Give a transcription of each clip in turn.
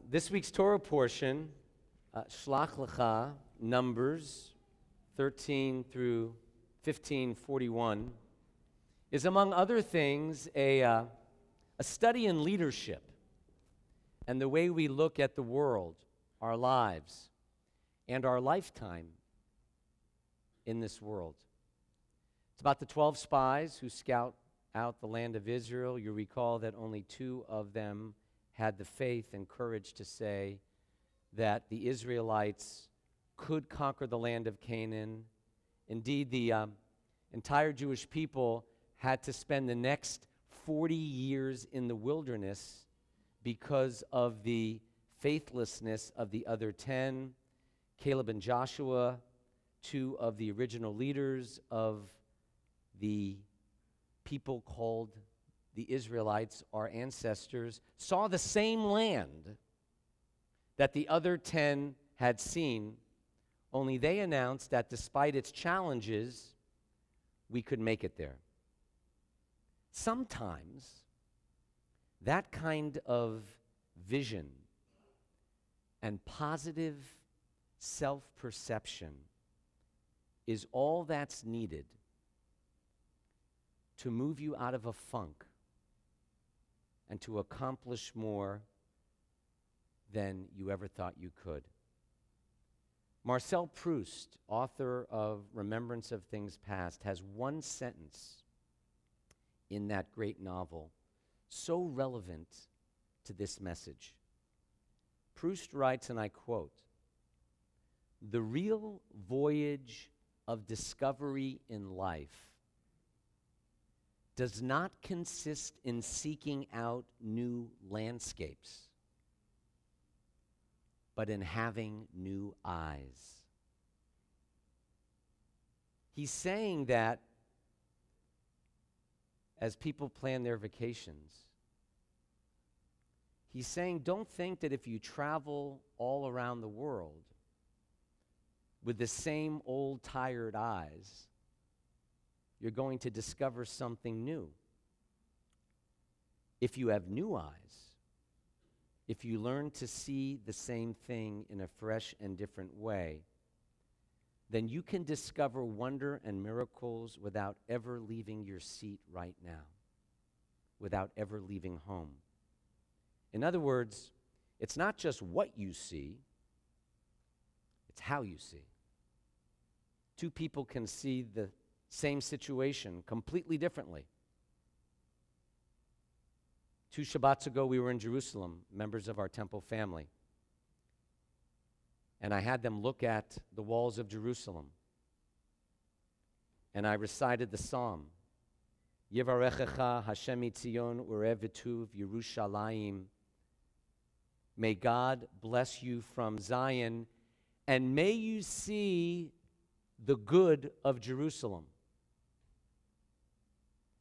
This week's Torah portion, Shlach Lecha, Numbers 13 through 15:41, is among other things a study in leadership and the way we look at the world, our lives, and our lifetime in this world. It's about the 12 spies who scout out the land of Israel. You recall that only 2 of them had the faith and courage to say that the Israelites could conquer the land of Canaan. Indeed, the entire Jewish people had to spend the next 40 years in the wilderness because of the faithlessness of the other 10, Caleb and Joshua, 2 of the original leaders of the people called the Israelites, our ancestors, saw the same land that the other 10 had seen, only they announced that despite its challenges, we could make it there. Sometimes that kind of vision and positive self-perception is all that's needed to move you out of a funk and to accomplish more than you ever thought you could. Marcel Proust, author of Remembrance of Things Past, has one sentence in that great novel so relevant to this message. Proust writes, and I quote, "The real voyage of discovery in life does not consist in seeking out new landscapes, but in having new eyes." He's saying that as people plan their vacations, he's saying don't think that if you travel all around the world with the same old tired eyes, you're going to discover something new. If you have new eyes, if you learn to see the same thing in a fresh and different way, then you can discover wonder and miracles without ever leaving your seat right now, without ever leaving home. In other words, it's not just what you see, it's how you see. 2 people can see the same situation completely differently. 2 Shabbats ago, we were in Jerusalem, members of our temple family. And I had them look at the walls of Jerusalem. And I recited the psalm, Yevarechecha Hashem Mitzion Urev V'tuv Yerushalayim. May God bless you from Zion, and may you see the good of Jerusalem.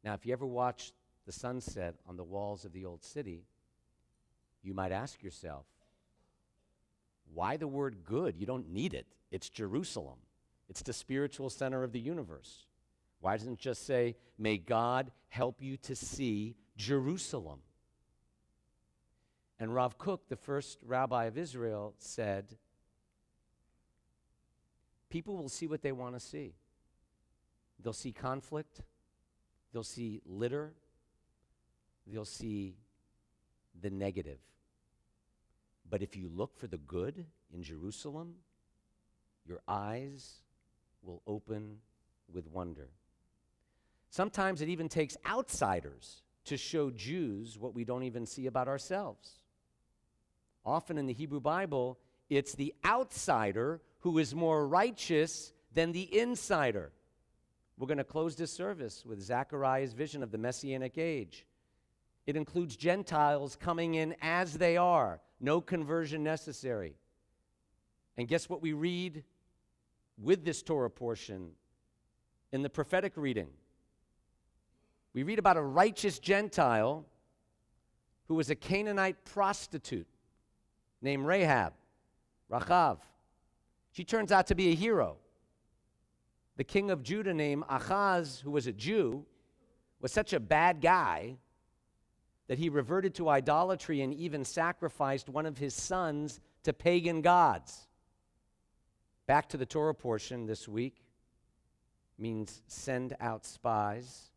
Now, if you ever watched the sunset on the walls of the old city, you might ask yourself, why the word good? You don't need it. It's Jerusalem. It's the spiritual center of the universe. Why doesn't it just say, may God help you to see Jerusalem? And Rav Kook, the first rabbi of Israel, said, people will see what they want to see. They'll see conflict. They'll see litter. They'll see the negative. But if you look for the good in Jerusalem, your eyes will open with wonder. Sometimes it even takes outsiders to show Jews what we don't even see about ourselves. Often in the Hebrew Bible, it's the outsider who is more righteous than the insider. We're going to close this service with Zechariah's vision of the Messianic age. It includes Gentiles coming in as they are, no conversion necessary. And guess what we read with this Torah portion in the prophetic reading? We read about a righteous Gentile who was a Canaanite prostitute named Rachav. She turns out to be a hero. The king of Judah named Achaz, who was a Jew, was such a bad guy that he reverted to idolatry and even sacrificed one of his sons to pagan gods. Back to the Torah portion this week means send out spies.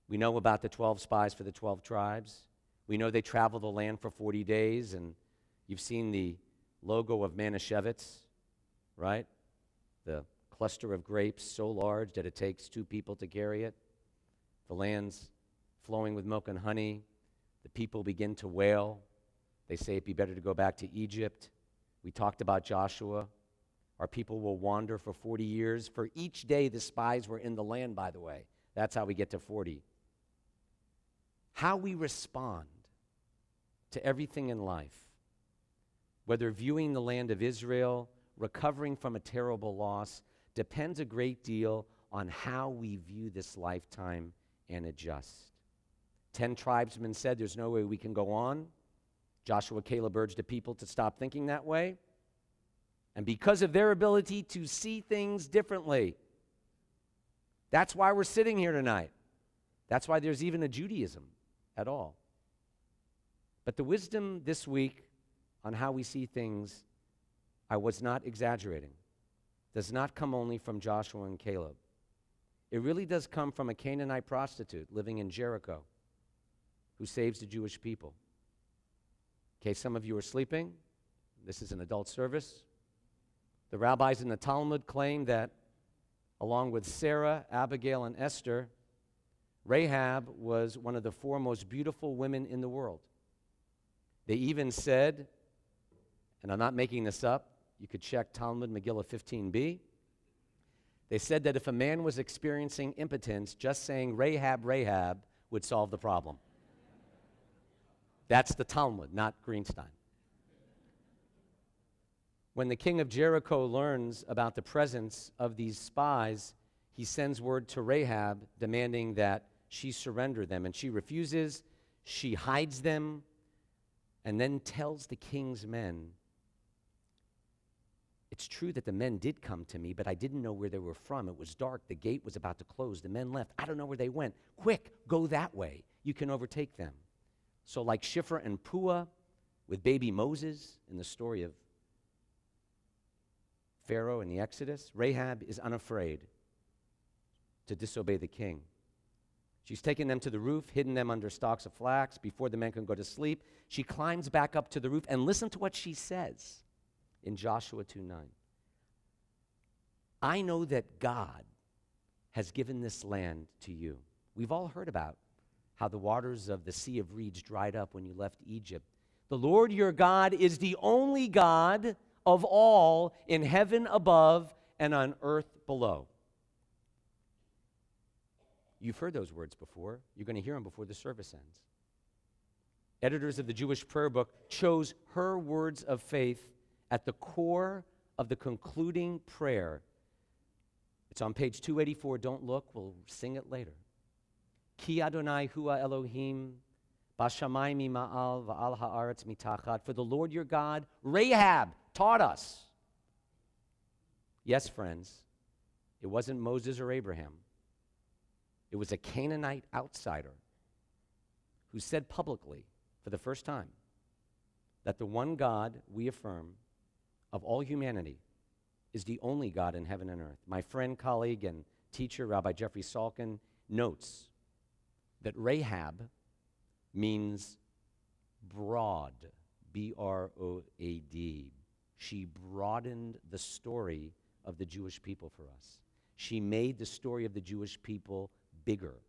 We know about the 12 spies for the 12 tribes. We know they traveled the land for 40 days, and you've seen the logo of Manischewitz, right? The cluster of grapes so large that it takes 2 people to carry it. The land's flowing with milk and honey. The people begin to wail. They say it'd be better to go back to Egypt. We talked about Joshua. Our people will wander for 40 years. For each day the spies were in the land, by the way. That's how we get to 40. How we respond to everything in life, whether viewing the land of Israel, recovering from a terrible loss, depends a great deal on how we view this lifetime and adjust. 10 tribesmen said there's no way we can go on. Joshua, Caleb urged the people to stop thinking that way. And because of their ability to see things differently, that's why we're sitting here tonight. That's why there's even a Judaism at all. But the wisdom this week on how we see things, I was not exaggerating, does not come only from Joshua and Caleb. It really does come from a Canaanite prostitute living in Jericho who saves the Jewish people. In case some of you are sleeping, this is an adult service. The rabbis in the Talmud claim that along with Sarah, Abigail, and Esther, Rahab was one of the 4 most beautiful women in the world. They even said, and I'm not making this up, you could check Talmud Megillah 15b. They said that if a man was experiencing impotence, just saying Rahab, Rahab would solve the problem. That's the Talmud, not Greenstein. When the king of Jericho learns about the presence of these spies, he sends word to Rahab demanding that she surrender them, and she refuses. She hides them and then tells the king's men, "It's true that the men did come to me, but I didn't know where they were from. It was dark. The gate was about to close. The men left. I don't know where they went. Quick, go that way. You can overtake them." So like Shiphrah and Puah with baby Moses in the story of Pharaoh in the Exodus, Rahab is unafraid to disobey the king. She's taken them to the roof, hidden them under stalks of flax. Before the men can go to sleep, she climbs back up to the roof, and listen to what she says in Joshua 2:9. "I know that God has given this land to you." We've all heard about how the waters of the Sea of Reeds dried up when you left Egypt. "The Lord your God is the only God of all in heaven above and on earth below." You've heard those words before. You're going to hear them before the service ends. Editors of the Jewish prayer book chose her words of faith at the core of the concluding prayer. It's on page 284. Don't look. We'll sing it later. Ki Adonai hua Elohim, bashamayim ma'al va'al ha'aretz mitachat. For the Lord your God, Rahab, taught us. Yes, friends, it wasn't Moses or Abraham. It was a Canaanite outsider who said publicly, for the first time, that the one God we affirm of all humanity is the only God in heaven and earth. My friend, colleague, and teacher, Rabbi Jeffrey Salkin, notes that Rahab means broad, B-R-O-A-D. She broadened the story of the Jewish people for us. She made the story of the Jewish people bigger.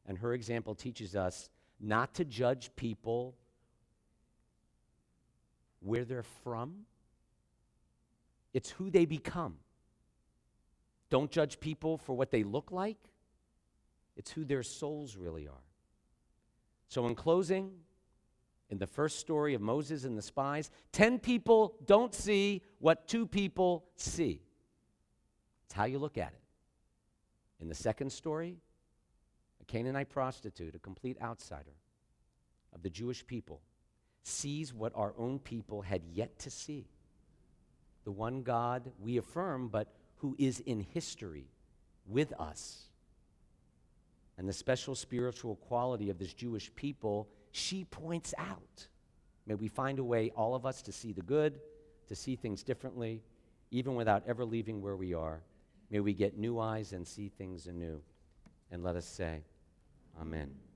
And her example teaches us not to judge people where they're from. It's who they become. Don't judge people for what they look like. It's who their souls really are. So in closing, in the first story of Moses and the spies, 10 people don't see what 2 people see. It's how you look at it. In the second story, a Canaanite prostitute, a complete outsider of the Jewish people, sees what our own people had yet to see. The one God we affirm, but who is in history with us. and the special spiritual quality of this Jewish people, she points out. May we find a way, all of us, to see the good, to see things differently, even without ever leaving where we are. May we get new eyes and see things anew. And let us say, Amen.